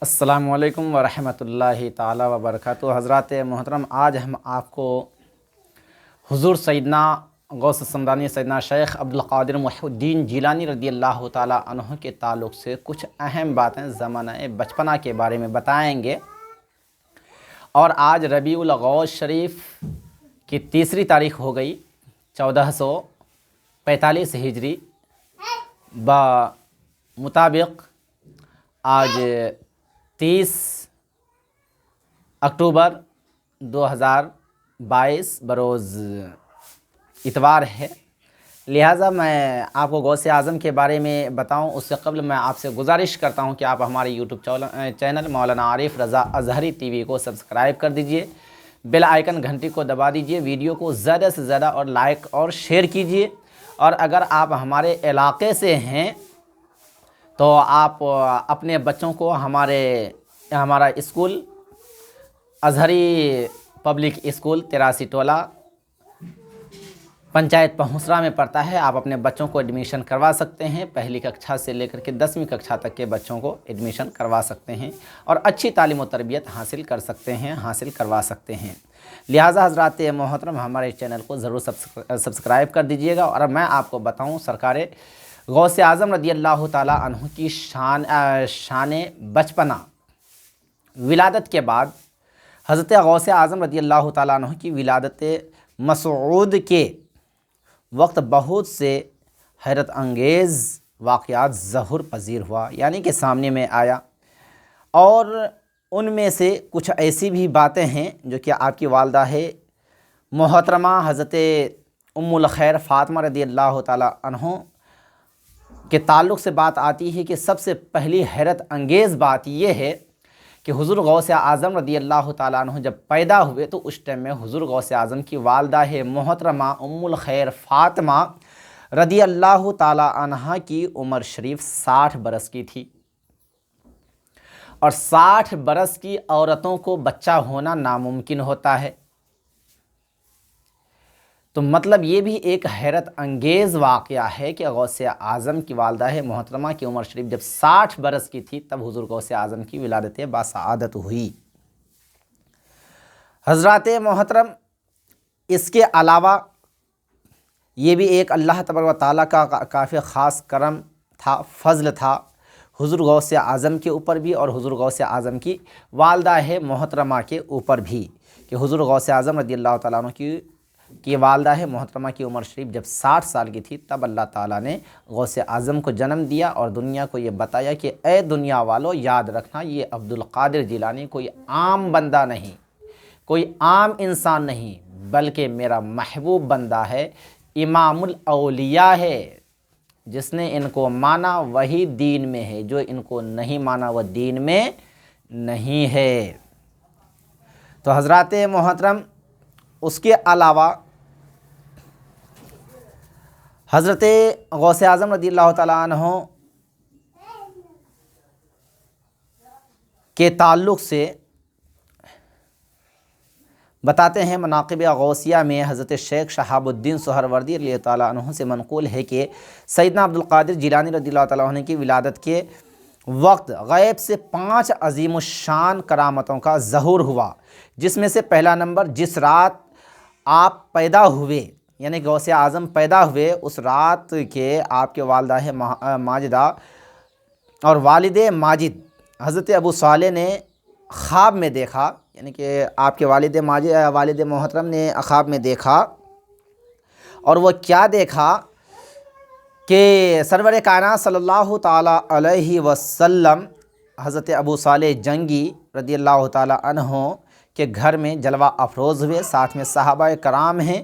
السلام علیکم ورحمۃ اللہ تعالی وبرکاتہ۔ حضرات محترم، آج ہم آپ کو حضور سیدنا غوث السمدانی سیدنا شیخ عبدالقادر محی الدین جیلانی رضی اللہ تعالی عنہ کے تعلق سے کچھ اہم باتیں زمانہ بچپنا کے بارے میں بتائیں گے۔ اور آج ربیع الاول شریف کی تیسری تاریخ ہو گئی 1445 ہجری مطابق آج 30 اکتوبر 2022 بروز اتوار ہے۔ لہٰذا میں آپ کو غوث اعظم کے بارے میں بتاؤں اس سے قبل میں آپ سے گزارش کرتا ہوں کہ آپ ہمارے یوٹیوب چینل مولانا عارف رضا اظہری ٹی وی کو سبسکرائب کر دیجئے، بیل آئیکن گھنٹی کو دبا دیجئے، ویڈیو کو زیادہ سے زیادہ اور لائک اور شیئر کیجئے۔ اور اگر آپ ہمارے علاقے سے ہیں تو آپ اپنے بچوں کو ہمارا اسکول اظہری پبلک اسکول 83 ٹولہ پنچایت پہنسرا میں پڑھتا ہے، آپ اپنے بچوں کو ایڈمیشن کروا سکتے ہیں۔ پہلی ککشا سے لے کر کے 10ویں ککشا تک کے بچوں کو ایڈمیشن کروا سکتے ہیں اور اچھی تعلیم و تربیت حاصل کروا سکتے ہیں۔ لہٰذا حضرات محترم، ہمارے چینل کو ضرور سبسکرائب کر دیجئے گا۔ اور میں آپ کو بتاؤں سرکار غوث اعظم رضی اللہ تعالی عنہ کی شان بچپنا۔ ولادت کے بعد حضرت غوث اعظم رضی اللہ تعالی عنہ کی ولادت مسعود کے وقت بہت سے حیرت انگیز واقعات ظہور پذیر ہوا، یعنی کہ سامنے میں آیا۔ اور ان میں سے کچھ ایسی بھی باتیں ہیں جو کہ آپ کی والدہ ہے محترمہ حضرت ام الخیر فاطمہ رضی اللہ تعالی عنہ کے تعلق سے بات آتی ہے کہ سب سے پہلی حیرت انگیز بات یہ ہے کہ حضور غوث اعظم رضی اللہ تعالیٰ عنہ جب پیدا ہوئے تو اس ٹائم میں حضور غوث اعظم کی والدہ ہے محترمہ ام الخیر فاطمہ رضی اللہ تعالیٰ عنہ کی عمر شریف 60 برس کی تھی۔ اور 60 برس کی عورتوں کو بچہ ہونا ناممکن ہوتا ہے، تو مطلب یہ بھی ایک حیرت انگیز واقعہ ہے کہ غوث اعظم کی والدہ محترمہ کی عمر شریف جب 60 برس کی تھی تب حضور غوث اعظم کی ولادت باسعادت ہوئی۔ حضرات محترم، اس کے علاوہ یہ بھی ایک اللہ تبارک و تعالیٰ کا کافی خاص کرم تھا، فضل تھا حضور غوث اعظم کے اوپر بھی اور حضور غوث اعظم کی والدہ محترمہ کے اوپر بھی، کہ حضور غوث اعظم رضی اللہ تعالیٰ عنہ کی والدہ محترمہ کی عمر شریف جب 60 سال کی تھی تب اللہ تعالیٰ نے غوث اعظم کو جنم دیا اور دنیا کو یہ بتایا کہ اے دنیا والو، یاد رکھنا یہ عبدالقادر جیلانی کوئی عام بندہ نہیں، کوئی عام انسان نہیں، بلکہ میرا محبوب بندہ ہے، امام الاولیاء ہے۔ جس نے ان کو مانا وہی دین میں ہے، جو ان کو نہیں مانا وہ دین میں نہیں ہے۔ تو حضرات محترم، اس کے علاوہ حضرت غوث اعظم رضی اللہ تعالیٰ عنہ کے تعلق سے بتاتے ہیں مناقب غوثیہ میں حضرت شیخ شہاب الدین سہروردی رضی اللہ تعالیٰ عنہ سے منقول ہے کہ سیدنا عبدالقادر جیلانی رضی اللہ تعالیٰ عنہ کی ولادت کے وقت غیب سے 5 عظیم الشان کرامتوں کا ظہور ہوا، جس میں سے پہلا نمبر، جس رات آپ پیدا ہوئے، یعنی کہ غوث اعظم پیدا ہوئے اس رات کے آپ کے والدہ ماجدہ اور والد ماجد حضرت ابو صالح نے خواب میں دیکھا، یعنی کہ آپ کے والد محترم نے خواب میں دیکھا۔ اور وہ کیا دیکھا کہ سرور کائنات صلی اللہ تعالیٰ علیہ وسلم حضرت ابو صالح جنگی رضی اللہ تعالیٰ عنہ کے گھر میں جلوہ افروز ہوئے، ساتھ میں صحابہ کرام ہیں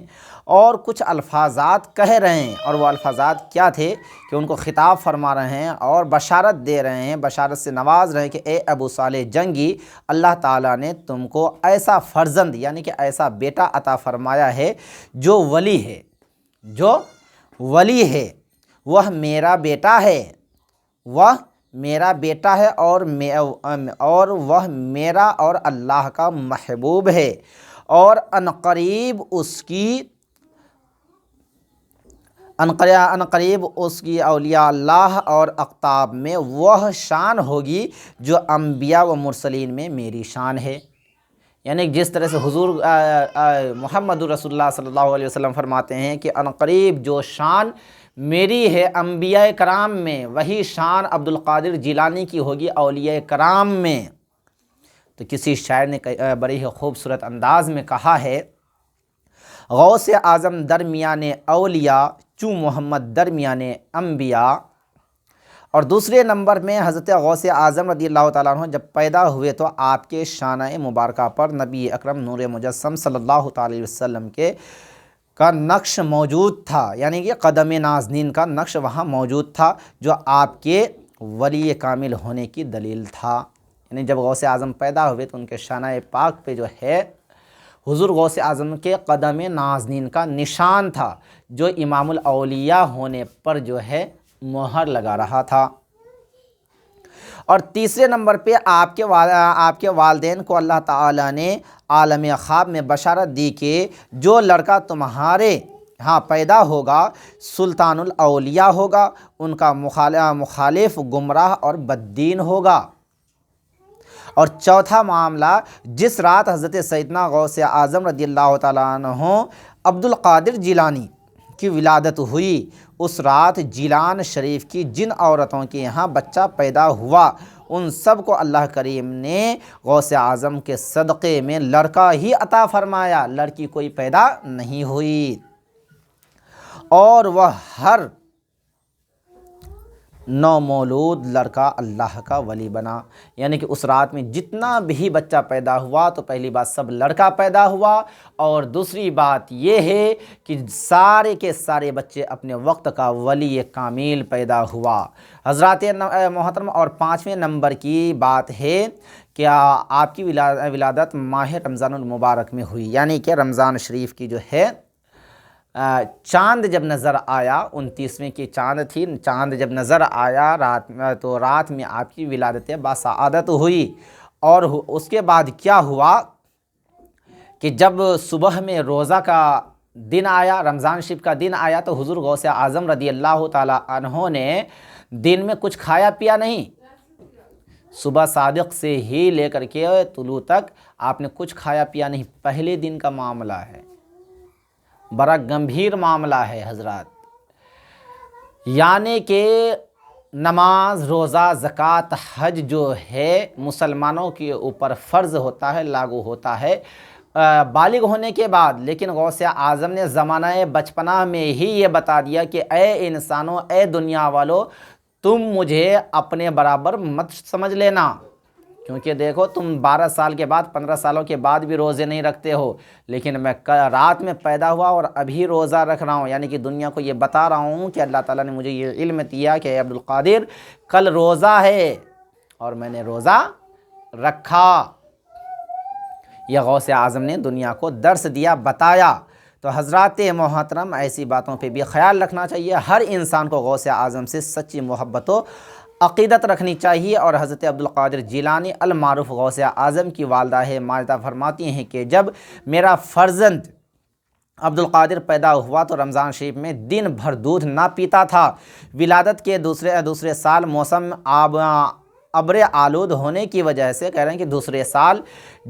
اور کچھ الفاظات کہہ رہے ہیں۔ اور وہ الفاظات کیا تھے کہ ان کو خطاب فرما رہے ہیں اور بشارت دے رہے ہیں، بشارت سے نواز رہے ہیں کہ اے ابو صالح جنگی، اللہ تعالیٰ نے تم کو ایسا فرزند یعنی کہ ایسا بیٹا عطا فرمایا ہے جو ولی ہے، وہ میرا بیٹا ہے، اور وہ میرا اور اللہ کا محبوب ہے، اور عنقریب ان قریب اس کی اولیاء اللہ اور اقطاب میں وہ شان ہوگی جو انبیاء و مرسلین میں میری شان ہے۔ یعنی جس طرح سے حضور محمد رسول اللہ صلی اللہ علیہ وسلم فرماتے ہیں کہ ان قریب جو شان میری ہے انبیاء کرام میں، وہی شان عبد القادر جیلانی کی ہوگی اولیاء کرام میں۔ تو کسی شاعر نے بڑی ہی خوبصورت انداز میں کہا ہے، غوث اعظم درمیان اولیاء چوں محمد درمیان انبیاء۔ اور دوسرے نمبر میں حضرت غوث اعظم رضی اللہ تعالیٰ عنہ جب پیدا ہوئے تو آپ کے شانہ مبارکہ پر نبی اکرم نور مجسم صلی اللہ تعالی وسلم کا نقش موجود تھا، یعنی کہ قدم نازنین کا نقش وہاں موجود تھا، جو آپ کے ولی کامل ہونے کی دلیل تھا۔ یعنی جب غوث اعظم پیدا ہوئے تو ان کے شانہ پاک پہ جو ہے حضور غوث اعظم کے قدم نازنین کا نشان تھا، جو امام الاولیاء ہونے پر جو ہے مہر لگا رہا تھا۔ اور تیسرے نمبر پہ آپ کے والدین کو اللہ تعالیٰ نے عالم خواب میں بشارت دی کہ جو لڑکا تمہارے ہاں پیدا ہوگا سلطان الاولیاء ہوگا، ان کا مخالف گمراہ اور بددین ہوگا۔ اور چوتھا معاملہ، جس رات حضرت سیدنا غوث اعظم رضی اللہ تعالیٰ عنہ عبد القادر جیلانی کی ولادت ہوئی، اس رات جیلان شریف کی جن عورتوں کے یہاں بچہ پیدا ہوا ان سب کو اللہ کریم نے غوث اعظم کے صدقے میں لڑکا ہی عطا فرمایا، لڑکی کوئی پیدا نہیں ہوئی۔ اور وہ ہر نومولود لڑکا اللہ کا ولی بنا۔ یعنی کہ اس رات میں جتنا بھی بچہ پیدا ہوا تو پہلی بات سب لڑکا پیدا ہوا، اور دوسری بات یہ ہے کہ سارے کے سارے بچے اپنے وقت کا ولی کامل پیدا ہوا۔ حضرات محترم، اور پانچویں نمبر کی بات ہے کہ آپ کی ولادت ماہ رمضان المبارک میں ہوئی، یعنی کہ رمضان شریف کی جو ہے چاند جب نظر آیا، 29ویں کی چاند تھی، چاند جب نظر آیا تو رات میں آپ کی ولادت باسعادت ہوئی۔ اور اس کے بعد کیا ہوا کہ جب صبح میں روزہ کا دن آیا، رمضان شریف کا دن آیا، تو حضور غوث اعظم رضی اللہ تعالیٰ عنہ نے دن میں کچھ کھایا پیا نہیں، صبح صادق سے ہی لے کر کے طلوع تک آپ نے کچھ کھایا پیا نہیں۔ پہلے دن کا معاملہ ہے، بڑا گمبھیر معاملہ ہے حضرات۔ یعنی کہ نماز، روزہ، زکوٰۃ، حج جو ہے مسلمانوں کے اوپر فرض ہوتا ہے، لاگو ہوتا ہے بالغ ہونے کے بعد، لیکن غوث اعظم نے زمانہ بچپنا میں ہی یہ بتا دیا کہ اے انسانوں، اے دنیا والو، تم مجھے اپنے برابر مت سمجھ لینا، کیونکہ دیکھو تم 12 سال کے بعد، 15 سالوں کے بعد بھی روزے نہیں رکھتے ہو، لیکن میں رات میں پیدا ہوا اور ابھی روزہ رکھ رہا ہوں، یعنی کہ دنیا کو یہ بتا رہا ہوں کہ اللہ تعالیٰ نے مجھے یہ علم دیا کہ اے عبد القادر کل روزہ ہے، اور میں نے روزہ رکھا۔ یہ غوث اعظم نے دنیا کو درس دیا، بتایا۔ تو حضرات محترم، ایسی باتوں پہ بھی خیال رکھنا چاہیے۔ ہر انسان کو غوث اعظم سے سچی محبت و عقیدت رکھنی چاہیے۔ اور حضرت عبد القادر جیلانی المعروف غوث اعظم کی والدہ ماجدہ فرماتی ہیں کہ جب میرا فرزند عبد القادر پیدا ہوا تو رمضان شریف میں دن بھر دودھ نہ پیتا تھا۔ ولادت کے دوسرے سال موسم ابر آلود ہونے کی وجہ سے، کہہ رہے ہیں کہ دوسرے سال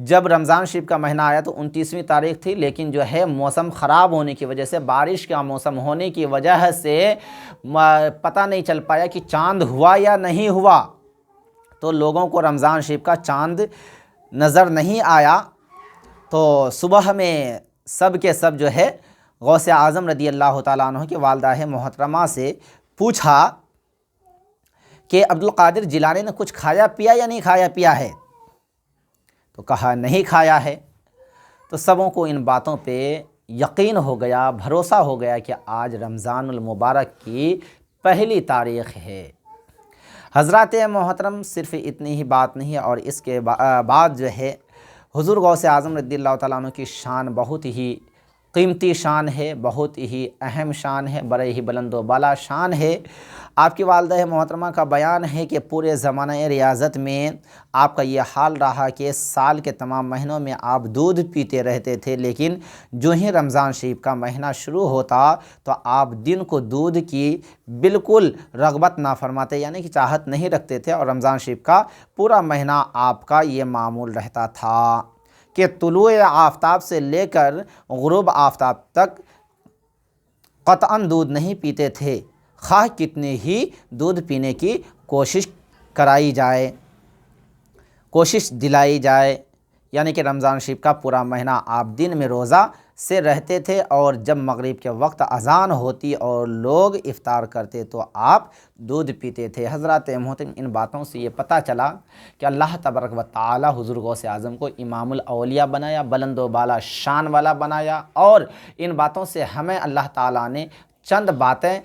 جب رمضان شریف کا مہینہ آیا تو 29ویں تاریخ تھی، لیکن جو ہے موسم خراب ہونے کی وجہ سے، بارش کا موسم ہونے کی وجہ سے پتہ نہیں چل پایا کہ چاند ہوا یا نہیں ہوا، تو لوگوں کو رمضان شریف کا چاند نظر نہیں آیا۔ تو صبح میں سب کے سب جو ہے غوث اعظم رضی اللہ تعالیٰ عنہ کی والدہ محترمہ سے پوچھا کہ عبد القادر جیلانی نے کچھ کھایا پیا یا نہیں کھایا پیا ہے؟ تو کہا نہیں کھایا ہے۔ تو سبوں کو ان باتوں پہ یقین ہو گیا، بھروسہ ہو گیا کہ آج رمضان المبارک کی پہلی تاریخ ہے۔ حضرات محترم، صرف اتنی ہی بات نہیں ہے، اور اس کے بعد جو ہے حضور غوث اعظم رضی اللہ تعالیٰ عنہ کی شان بہت ہی قیمتی شان ہے، بہت ہی اہم شان ہے، بڑے ہی بلند و بالا شان ہے۔ آپ کی والدہ محترمہ کا بیان ہے کہ پورے زمانہ ریاضت میں آپ کا یہ حال رہا کہ سال کے تمام مہینوں میں آپ دودھ پیتے رہتے تھے، لیکن جو ہی رمضان شریف کا مہینہ شروع ہوتا تو آپ دن کو دودھ کی بالکل رغبت نہ فرماتے، یعنی کہ چاہت نہیں رکھتے تھے، اور رمضان شریف کا پورا مہینہ آپ کا یہ معمول رہتا تھا کہ طلوع آفتاب سے لے کر غروب آفتاب تک قطعاً دودھ نہیں پیتے تھے، خواہ کتنے ہی دودھ پینے کی کوشش کرائی جائے، کوشش دلائی جائے۔ یعنی کہ رمضان شریف کا پورا مہینہ آپ دن میں روزہ سے رہتے تھے، اور جب مغرب کے وقت اذان ہوتی اور لوگ افطار کرتے تو آپ دودھ پیتے تھے۔ حضرات محترم، ان باتوں سے یہ پتہ چلا کہ اللہ تبارک و تعالی حضور غوث اعظم کو امام الاولیاء بنایا، بلند و بالا شان والا بنایا، اور ان باتوں سے ہمیں اللہ تعالیٰ نے چند باتیں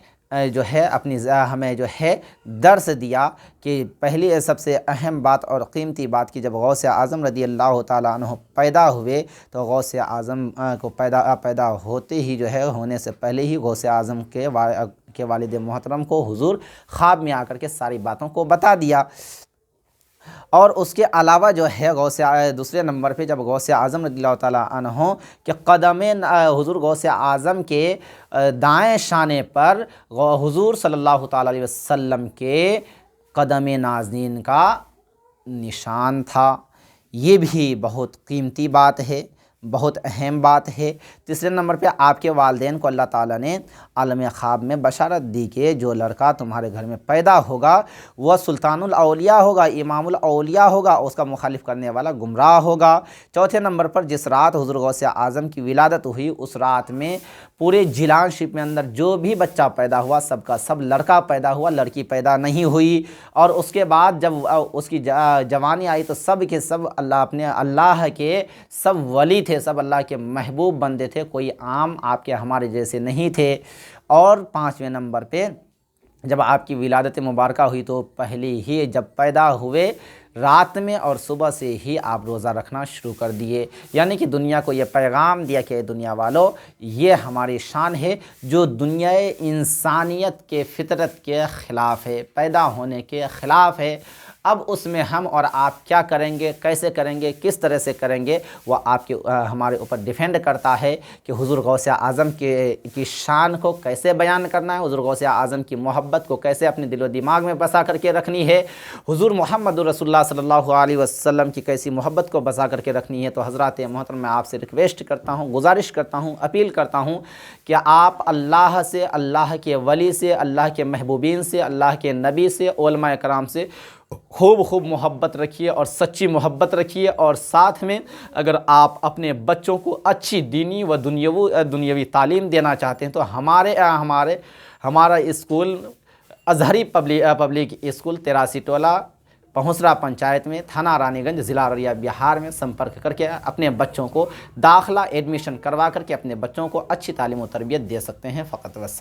جو ہے اپنی ہمیں جو ہے درس دیا کہ پہلی سب سے اہم بات اور قیمتی بات کہ جب غوث اعظم رضی اللہ تعالیٰ عنہ پیدا ہوئے تو غوث اعظم کو پیدا ہوتے ہی جو ہے ہونے سے پہلے ہی غوث اعظم کے والد محترم کو حضور خواب میں آ کر کے ساری باتوں کو بتا دیا۔ اور اس کے علاوہ جو ہے دوسرے نمبر پہ جب غوث اعظم رضی اللہ تعالیٰ عنہ کہ قدم حضور غوث اعظم کے دائیں شانے پر حضور صلی اللہ تعالیٰ علیہ وسلم کے قدم نازنین کا نشان تھا۔ یہ بھی بہت قیمتی بات ہے، بہت اہم بات ہے۔ تیسرے نمبر پہ آپ کے والدین کو اللہ تعالیٰ نے عالم خواب میں بشارت دی کہ جو لڑکا تمہارے گھر میں پیدا ہوگا وہ سلطان الاولیاء ہوگا، امام الاولیاء ہوگا، اس کا مخالف کرنے والا گمراہ ہوگا۔ چوتھے نمبر پر جس رات حضور غوث اعظم کی ولادت ہوئی اس رات میں پورے جیلان شریف میں اندر جو بھی بچہ پیدا ہوا سب کا سب لڑکا پیدا ہوا، لڑکی پیدا نہیں ہوئی۔ اور اس کے بعد جب اس کی جوانی آئی تو سب کے سب اللہ کے سب ولی تھے، سب اللہ کے محبوب بندے تھے، کوئی عام آپ کے ہمارے جیسے نہیں تھے۔ اور پانچویں نمبر پہ جب آپ کی ولادت مبارکہ ہوئی تو پہلے ہی جب پیدا ہوئے رات میں اور صبح سے ہی آپ روزہ رکھنا شروع کر دیے، یعنی کہ دنیا کو یہ پیغام دیا کہ دنیا والو یہ ہماری شان ہے جو دنیا انسانیت کے فطرت کے خلاف ہے، پیدا ہونے کے خلاف ہے۔ اب اس میں ہم اور آپ کیا کریں گے، کیسے کریں گے، کس طرح سے کریں گے، وہ آپ کے ہمارے اوپر ڈیپینڈ کرتا ہے کہ حضور غوث اعظم کی شان کو کیسے بیان کرنا ہے، حضور غوث اعظم کی محبت کو کیسے اپنے دل و دماغ میں بسا کر کے رکھنی ہے، حضور محمد رسول اللہ صلی اللہ علیہ وسلم کی کیسی محبت کو بسا کر کے رکھنی ہے۔ تو حضرات محترم، میں آپ سے ریکویسٹ کرتا ہوں، گزارش کرتا ہوں، اپیل کرتا ہوں کہ آپ اللہ سے، اللہ کے ولی سے، اللہ کے محبوبین سے، اللہ کے نبی سے، علماء کرام سے خوب محبت رکھیے اور سچی محبت رکھیے، اور ساتھ میں اگر آپ اپنے بچوں کو اچھی دینی و دنیاوی تعلیم دینا چاہتے ہیں تو ہمارا اسکول ازہری پبلک اسکول 83 ٹولہ پہنسرا پنچایت میں، تھانہ رانی گنج، ضلع ارریہ، بہار میں سمپرک کر کے اپنے بچوں کو داخلہ ایڈمیشن کروا کر کے اپنے بچوں کو اچھی تعلیم و تربیت دے سکتے ہیں۔ فقط بس۔